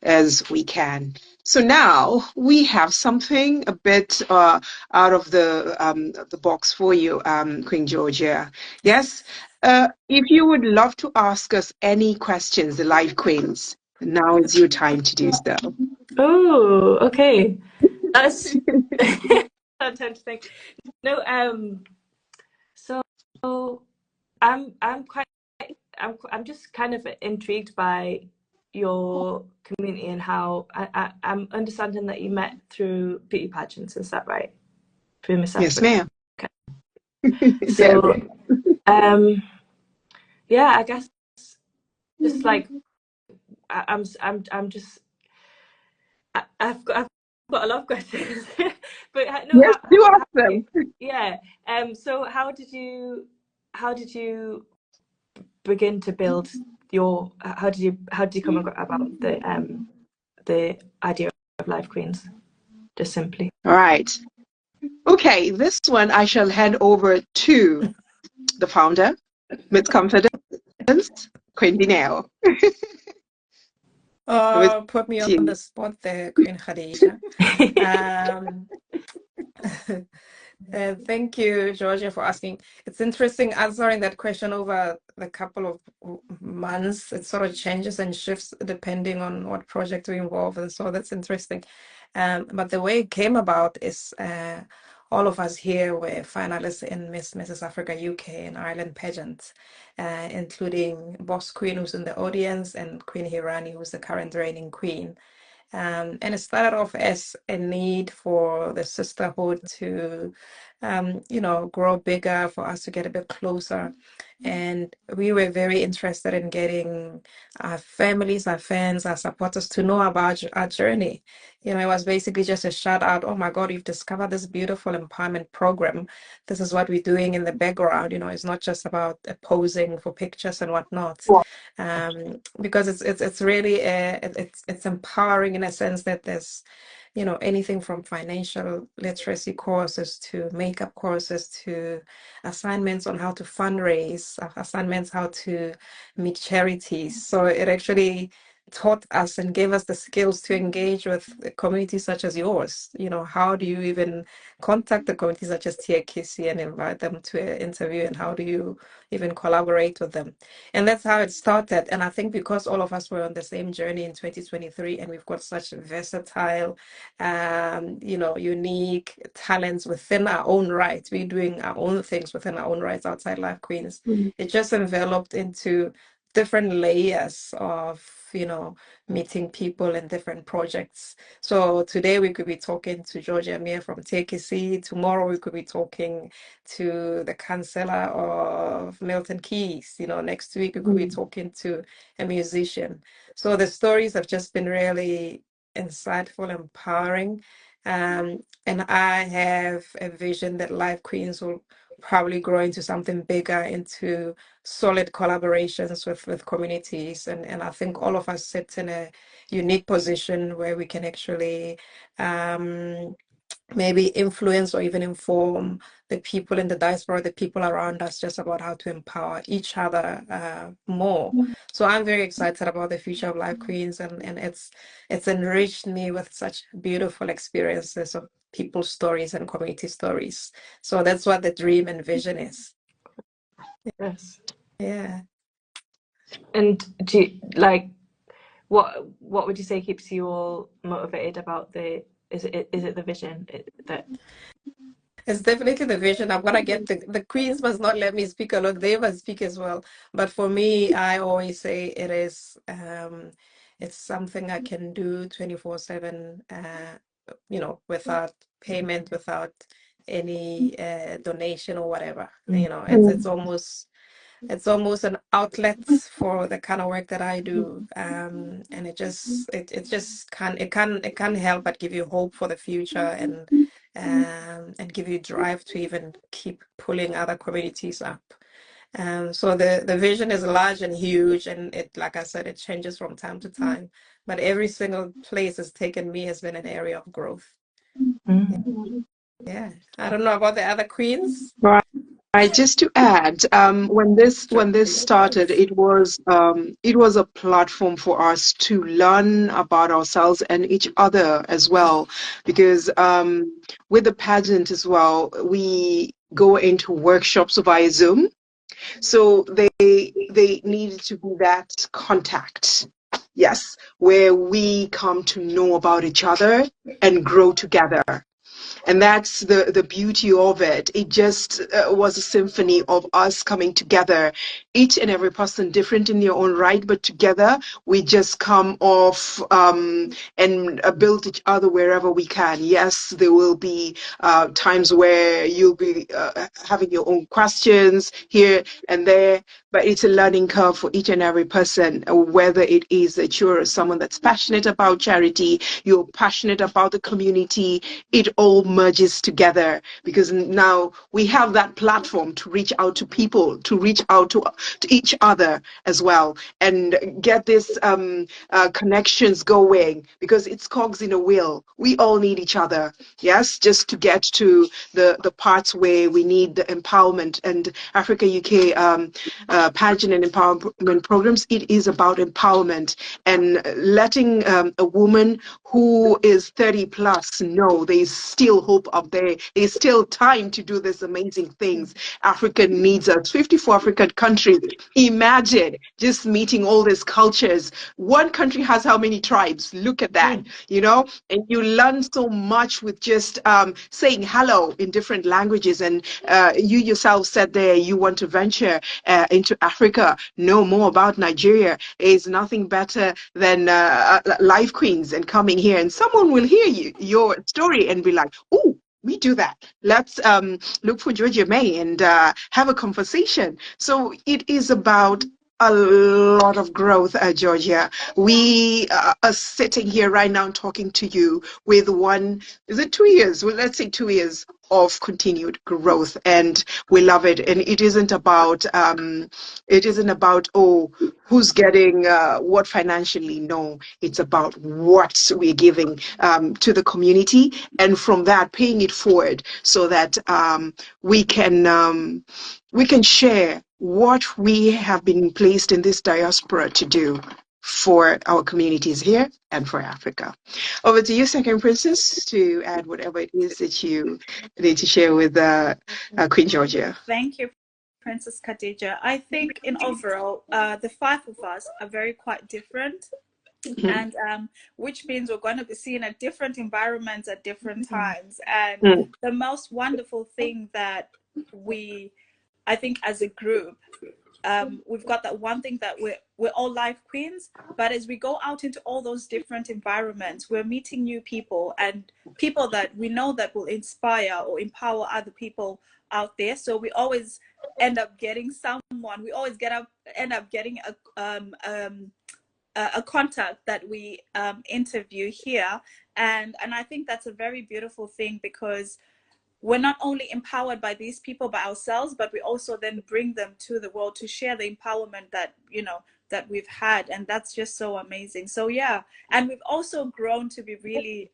as we can. So now we have something a bit out of the box for you, Queen Georgia. Yes. If you would love to ask us any questions, the Live Queenz, now is your time to do so. Oh, okay. That's I'm trying to think. No, so I'm just kind of intrigued by your community and how I'm understanding that you met through beauty pageants. Is that right? Through Miss Yes, Africa. ma'am. Okay. So, yeah, I guess just like I'm just I've got a lot of questions, but no, yes, do ask them. Yeah. So how did you begin to build your? How did you come about the idea of Live Queenz? Just simply. All right. Okay, this one I shall hand over to the founder, Miss Confidence, Queen Bineo. Put me on the spot there, Queen Khadija. Thank you, Georgia, for asking. It's interesting answering that question over the couple of months. It sort of changes and shifts depending on what project we involve, and so that's interesting. But the way it came about is all of us here were finalists in Mrs. Africa UK and Ireland pageants, including Boss Queen, who's in the audience, and Queen Hirani, who's the current reigning queen. And it started off as a need for the sisterhood to, grow bigger, for us to get a bit closer. And we were very interested in getting our families, our fans, our supporters to know about our journey. It was basically just a shout out, oh my God, you've discovered this beautiful empowerment program. This is what we're doing in the background. It's not just about posing for pictures and whatnot. Because it's really it's empowering in a sense that there's anything from financial literacy courses to makeup courses to assignments on how to fundraise, assignments how to meet charities. So it actually taught us and gave us the skills to engage with communities such as yours. How do you even contact the communities such as Teakisi and invite them to an interview, and how do you even collaborate with them? And that's how it started. And I think because all of us were on the same journey in 2023, and we've got such versatile, unique talents within our own right, we're doing our own things within our own rights outside Life Queens. It just enveloped into different layers of meeting people in different projects. So today we could be talking to Georgia Mia from Teakisi. Tomorrow we could be talking to the councillor of Milton Keys. Next week we could be talking to a musician. So the stories have just been really insightful, empowering. And I have a vision that Life Queens will probably grow into something bigger, into solid collaborations with communities. And I think all of us sit in a unique position where we can actually maybe influence or even inform the people in the diaspora, the people around us, just about how to empower each other more. So I'm very excited about the future of Life Queens, and it's enriched me with such beautiful experiences of people's stories and community stories. So that's what the dream and vision is. Yes. Yeah. And what would you say keeps you all motivated about is it the vision that? It's definitely the vision. I'm gonna get the queens must not let me speak alone. They must speak as well. But for me, I always say it's something I can do 24/7, without payment, without any donation or whatever. It's almost an outlet for the kind of work that I do, and it can't help but give you hope for the future, and give you drive to even keep pulling other communities up. So the vision is large and huge, and like I said, it changes from time to time. But every single place it's taken me has been an area of growth. Yeah. I don't know about the other queens. Right, just to add, when this started, it was a platform for us to learn about ourselves and each other as well, because with the pageant as well, we go into workshops via Zoom, so they needed to be that contact, yes, where we come to know about each other and grow together. And that's the beauty of it. It just was a symphony of us coming together, each and every person different in their own right, but together we just come off and build each other wherever we can. Yes, there will be times where you'll be having your own questions here and there, but it's a learning curve for each and every person, whether it is that you're someone that's passionate about charity, you're passionate about the community, it all merges together, because now we have that platform to reach out to people, to reach out to each other as well, and get this connections going, because it's cogs in a wheel. We all need each other, yes, just to get to the parts where we need the empowerment. And Africa UK pageant and empowerment programs, it is about empowerment and letting a woman who is 30 plus know there's still hope up there. There's still time to do these amazing things. Africa needs us. 54 African countries. Imagine just meeting all these cultures. One country has how many tribes? Look at that, and you learn so much with just saying hello in different languages. And you yourself said there you want to venture into Africa, know more about Nigeria. There's nothing better than Life Queens and coming here, and someone will hear your story and be like, oh, we do that. Let's look for Georgia May and have a conversation. So it is about a lot of growth, Georgia. We are sitting here right now talking to you with 2 years? Well, let's say 2 years of continued growth, and we love it. And it isn't about who's getting what financially. No, it's about what we're giving to the community, and from that paying it forward, so that we can share what we have been placed in this diaspora to do. for our communities here and for Africa. Over to you, Second Princess, to add whatever it is that you need to share with Queen Georgia. Thank you, Princess Khadija. I think in overall, the five of us are very quite different. And which means we're going to be seeing a different environments at different times. And the most wonderful thing that I think as a group, we've got that one thing that we're all life queens, but as we go out into all those different environments, we're meeting new people and people that we know that will inspire or empower other people out there. So we always end up getting someone. We always end up getting a contact that we interview here, and I think that's a very beautiful thing, because we're not only empowered by these people by ourselves, but we also then bring them to the world to share the empowerment that that we've had, and that's just so amazing. So yeah, and we've also grown to be really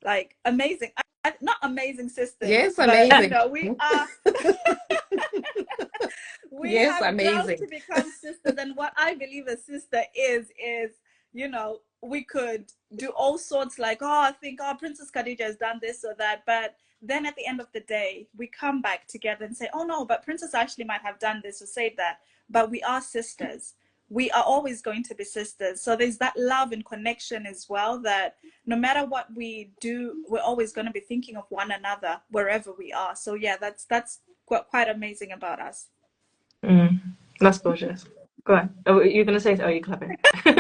like amazing, not amazing sisters. Yes, but, amazing. We are. We yes, have amazing. grown to become sisters, and what I believe a sister is we could do all sorts, like, I think Princess Khadija has done this or that, but then at the end of the day we come back together and say, oh no, but Princess Ashley might have done this or said that, but we are sisters. We are always going to be sisters. So there's that love and connection as well, that no matter what we do, we're always going to be thinking of one another wherever we are. So yeah, that's quite amazing about us. That's gorgeous. Go on. Oh, you're gonna say? Oh, you're clapping. No,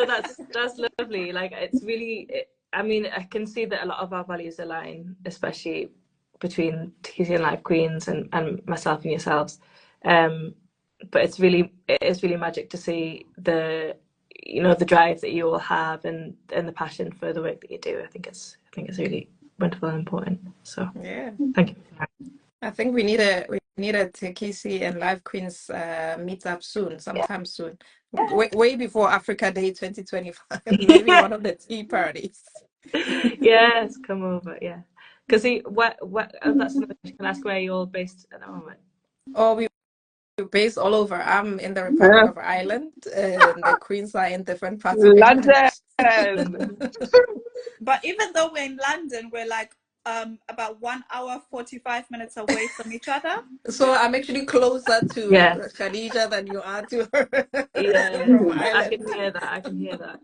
that's lovely. Like, it's really. I mean, I can see that a lot of our values align, especially between Teakisi and Live Queens and myself and yourselves. But it is really magic to see the drive that you all have and the passion for the work that you do. I think it's really wonderful and important. So yeah, thank you. I think we need a Teakisi and Live Queens meet up soon, sometime soon, way before Africa Day 2025. Maybe one of the tea parties. Yes, come over. Yeah, because what that's another question. Can I ask where you're all based at the moment? Oh, we're based all over. I'm in the Republic of Ireland, and the Queens are in different parts of London. But even though we're in London, we're like about 1 hour 45 minutes away from each other. So I'm actually closer to Khadija than you are to her. Yeah, From Ireland. I can hear that.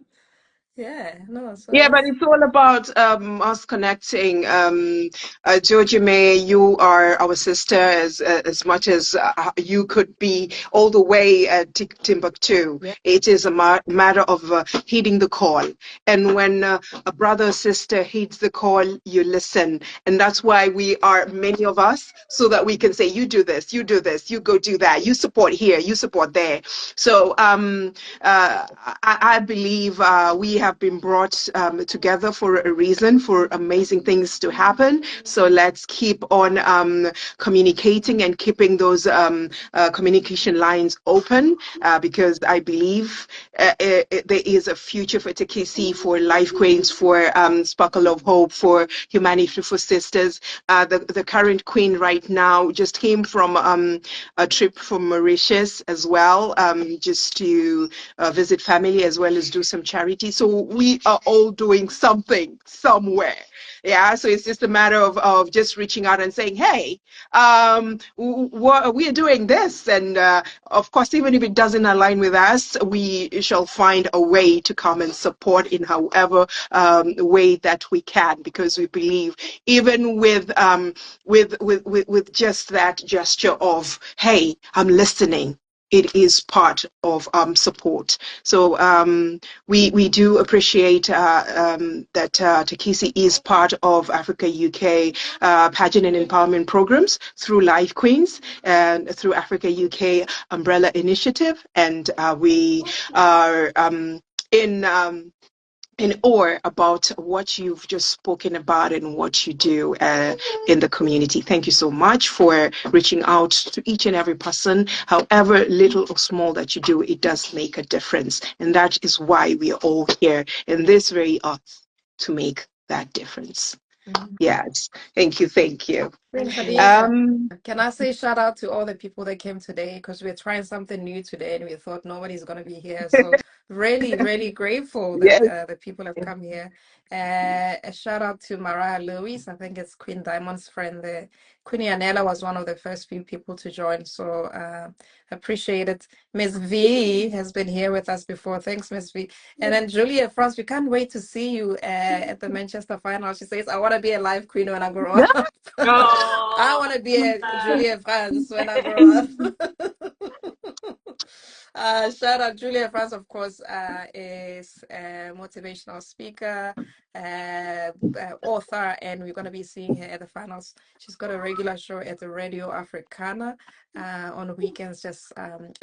Yeah, no. So yeah, but it's all about us connecting. Georgia May, you are our sister as much as you could be all the way at Timbuktu. Yeah. It is a matter of heeding the call. And when a brother or sister heeds the call, you listen. And that's why we are many of us, so that we can say, you do this, you go do that, you support here, you support there. So I believe we have been brought together for a reason, for amazing things to happen. So let's keep on communicating and keeping those communication lines open, because I believe there is a future for Teakisi, for Life Queens, for Sparkle of Hope, for Humanity for Sisters. The current queen right now just came from a trip from Mauritius as well, just to visit family as well as do some charity. So we are all doing something somewhere. Yeah, so it's just a matter of just reaching out and saying, hey, we are doing this. And of course, even if it doesn't align with us, we shall find a way to come and support in however way that we can, because we believe even with just that gesture of, hey, I'm listening, it is part of support. So we do appreciate that Teakisi is part of Africa UK pageant and empowerment programs through Live Queens and through Africa UK Umbrella Initiative, and we are in awe about what you've just spoken about and what you do in the community. Thank you so much for reaching out to each and every person. However little or small that you do, it does make a difference. And that is why we are all here in this very earth, to make that difference. Yes. Thank you. Queen Khadija, Um, can I say shout out to all the people that came today because we're trying something new today and we thought nobody's going to be here. So really, really grateful that yes. the people have come here. A shout out to Mariah Lewis. I think it's Queen Diamond's friend there. Queen Yanela was one of the first few people to join. So appreciate it. Miss V has been here with us before. Thanks, Miss V. And then Julia France, we can't wait to see you at the Manchester final. She says, I want to be a live queen when I grow up. I Oh, want to be a Julia France when I grow up. Shout out Julia France, of course, is a motivational speaker, author, and we're going to be seeing her at the finals. She's got a regular show at the Radio Africana on weekends, just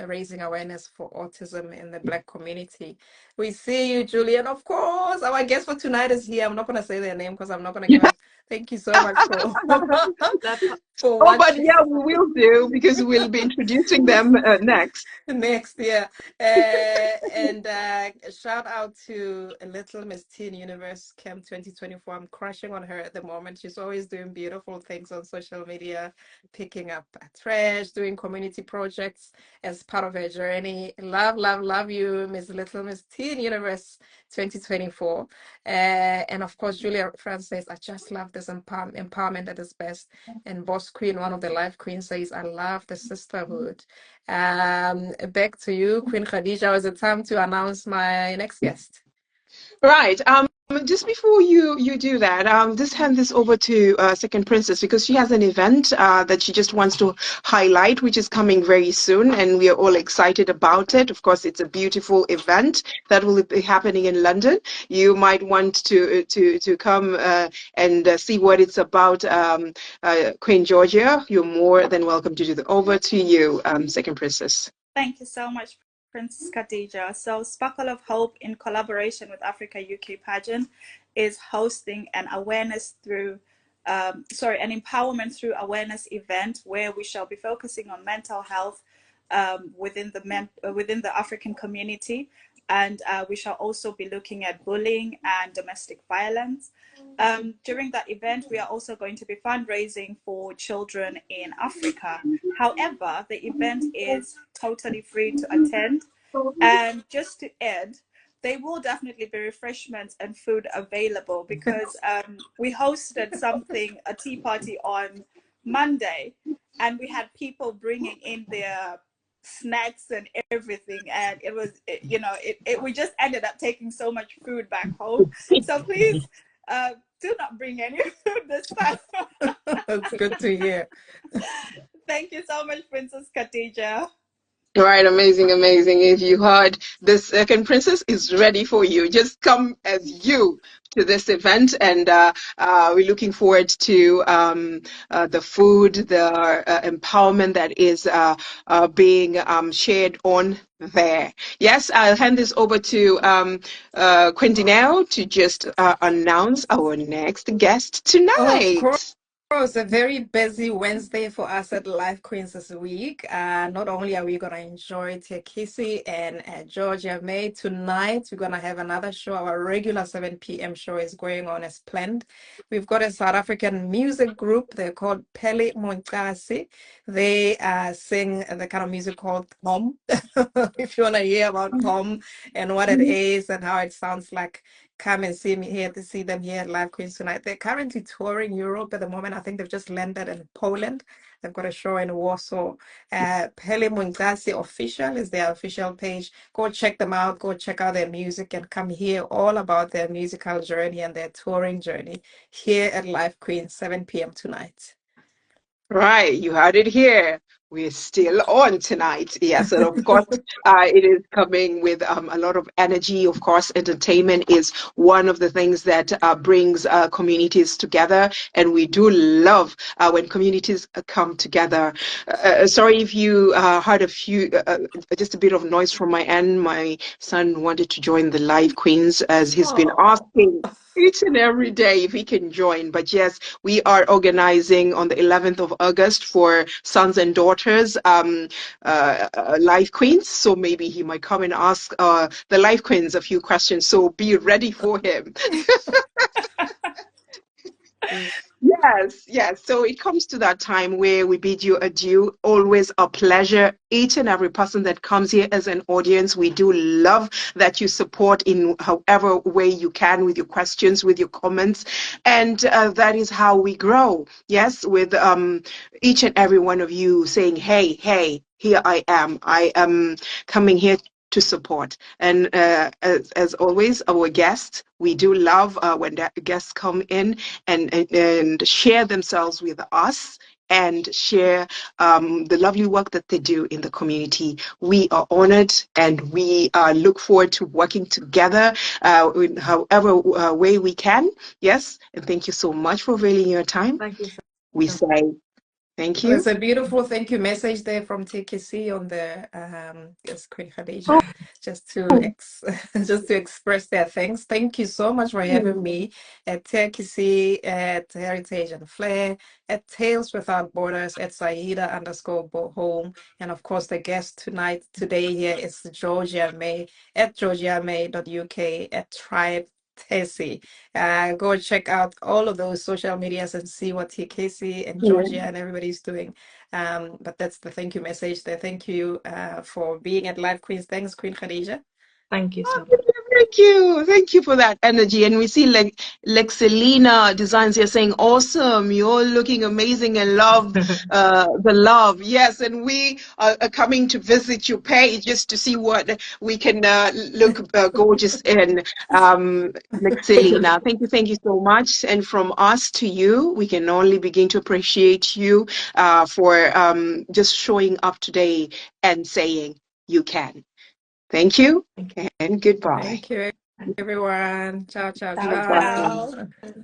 raising awareness for autism in the Black community. We see you, Julia, and of course, our guest for tonight is here. I'm not going to say their name because I'm not going to give up. Thank you so much for for Oh, but watching. yeah, we will do because we'll be introducing them next. Next, yeah. And shout out to Little Miss Teen Universe Camp 2024. I'm crushing on her at the moment. She's always doing beautiful things on social media, picking up trash, doing community projects as part of her journey. Love, love, love you, Miss Little Miss Teen Universe 2024. And of course, Julia Francis, I just love this empowerment at its best. And Boss Queen, one of the life queens, says, I love the sisterhood. Back to you, Queen Khadija. Is it time to announce my next guest? Right. Just before you do that, just hand this over to Second Princess because she has an event that she just wants to highlight, which is coming very soon, and we are all excited about it. Of course, it's a beautiful event that will be happening in London. You might want to come and see what it's about. Queen Georgia, you're more than welcome to do the. Over to you, Second Princess. Thank you so much, Princess Khadija. So Sparkle of Hope, in collaboration with Africa UK Pageant, is hosting an awareness through, an empowerment through awareness event where we shall be focusing on mental health within the African community, and we shall also be looking at bullying and domestic violence. During that event, we are also going to be fundraising for children in Africa. However, the event is totally free to attend. And just to add, there will definitely be refreshments and food available because we hosted a tea party on Monday, and we had people bringing in their snacks and everything, and it was we just ended up taking so much food back home. So please do not bring any food this time. That's good to hear. Thank you so much, Princess Khadija. All right, amazing, amazing. If you heard, the Second Princess is ready for you. Just come as you to this event, and we're looking forward to the food, the empowerment that is being shared on there. Yes, I'll hand this over to Quentin now to just announce our next guest Of tonight. course, a very busy Wednesday for us at Life Queens this week. Not only are we going to enjoy Teakisi and Georgia May tonight, we're going to have another show. Our regular 7 p.m. show is going on as planned. We've got a South African music group. They're called Pele Monkasi. They sing the kind of music called Tom. If you want to hear about Tom and what it is and how it sounds like, come and see them here at Live Queens tonight. They're currently touring Europe at the moment. I think they've just landed in Poland. They've got a show in Warsaw. Pele Monkasi Official is their official page. Go check them out. Go check out their music and come hear all about their musical journey and their touring journey here at Live Queens, 7 p.m. tonight. Right, you heard it here. We're still on tonight. Yes, and of course, it is coming with a lot of energy. Of course, entertainment is one of the things that brings communities together, and we do love when communities come together. Sorry if you heard just a bit of noise from my end. My son wanted to join the Live Queens as he's been asking each and every day if he can join. But yes, we are organizing on the 11th of August for sons and daughters Live Queens. So maybe he might come and ask the Live Queens a few questions. So be ready for him. Yes, yes. So it comes to that time where we bid you adieu. Always a pleasure. Each and every person that comes here as an audience, we do love that you support in however way you can with your questions, with your comments. And that is how we grow. Yes, with each and every one of you saying, hey, hey, here I am. I am coming here to support. And as always, our guests, we do love when the guests come in and share themselves with us and share the lovely work that they do in the community. We are honored and we look forward to working together in however way we can. Yes, and thank you so much for availing your time. Thank you so We much. say thank There's you. a beautiful thank you message there from Teakisi on the yes, Queen Khadija, just to just to express their thanks. Thank you so much for having me at Teakisi, at Heritage and Flair, at Tales Without Borders, at Saida_home, and of course the guest today here is Georgia May at georgiamay.uk at Tribe Tessie. Go check out all of those social medias and see what Teakisi and Georgia and everybody's doing. But that's the thank you message there. Thank you for being at Live Queens. Thanks, Queen Khadija. Thank you so much. Thank you. Thank you for that energy. And we see like Lexelina Designs here saying, awesome. You're looking amazing and love the love. Yes. And we are coming to visit your page just to see what we can look gorgeous in. Lexelina, thank you so much. And from us to you, we can only begin to appreciate you for just showing up today and saying you can. Thank you and goodbye. Thank you, everyone. Ciao, ciao, Bye-bye. ciao. Ciao.